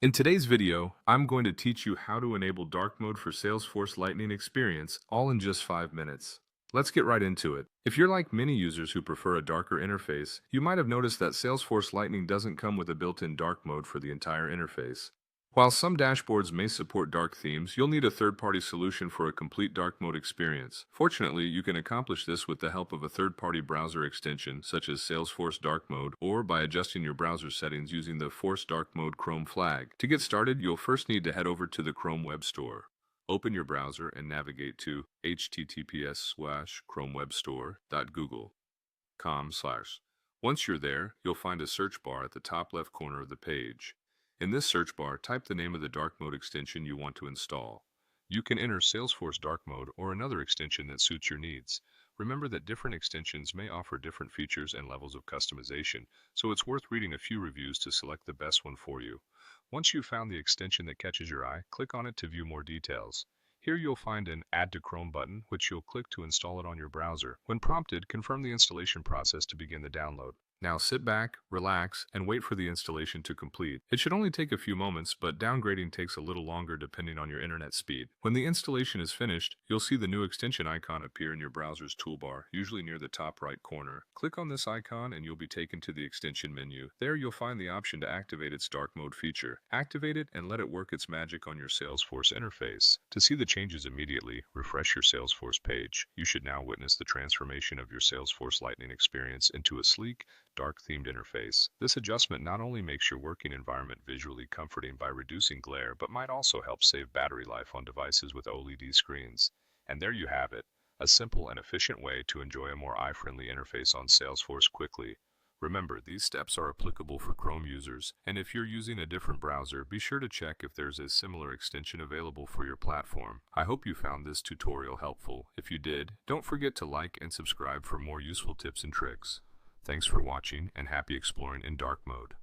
In today's video, I'm going to teach you how to enable dark mode for Salesforce Lightning Experience, all in just 5 minutes. Let's get right into it. If you're like many users who prefer a darker interface, you might have noticed that Salesforce Lightning doesn't come with a built-in dark mode for the entire interface. While some dashboards may support dark themes, you'll need a third-party solution for a complete dark mode experience. Fortunately, you can accomplish this with the help of a third-party browser extension, such as Salesforce Dark Mode, or by adjusting your browser settings using the Force Dark Mode Chrome flag. To get started, you'll first need to head over to the Chrome Web Store. Open your browser and navigate to https://chromewebstore.google.com/. Once you're there, you'll find a search bar at the top left corner of the page. In this search bar, type the name of the dark mode extension you want to install. You can enter Salesforce Dark Mode or another extension that suits your needs. Remember that different extensions may offer different features and levels of customization, so it's worth reading a few reviews to select the best one for you. Once you've found the extension that catches your eye, click on it to view more details. Here you'll find an Add to Chrome button, which you'll click to install it on your browser. When prompted, confirm the installation process to begin the download. Now sit back, relax, and wait for the installation to complete. It should only take a few moments, but downgrading takes a little longer depending on your internet speed. When the installation is finished, you'll see the new extension icon appear in your browser's toolbar, usually near the top right corner. Click on this icon and you'll be taken to the extension menu. There you'll find the option to activate its dark mode feature. Activate it and let it work its magic on your Salesforce interface. To see the changes immediately, refresh your Salesforce page. You should now witness the transformation of your Salesforce Lightning experience into a sleek, dark-themed interface. This adjustment not only makes your working environment visually comforting by reducing glare, but might also help save battery life on devices with OLED screens. And there you have it, a simple and efficient way to enjoy a more eye-friendly interface on Salesforce quickly. Remember, these steps are applicable for Chrome users, and if you're using a different browser, be sure to check if there's a similar extension available for your platform. I hope you found this tutorial helpful. If you did, don't forget to like and subscribe for more useful tips and tricks. Thanks for watching and happy exploring in dark mode.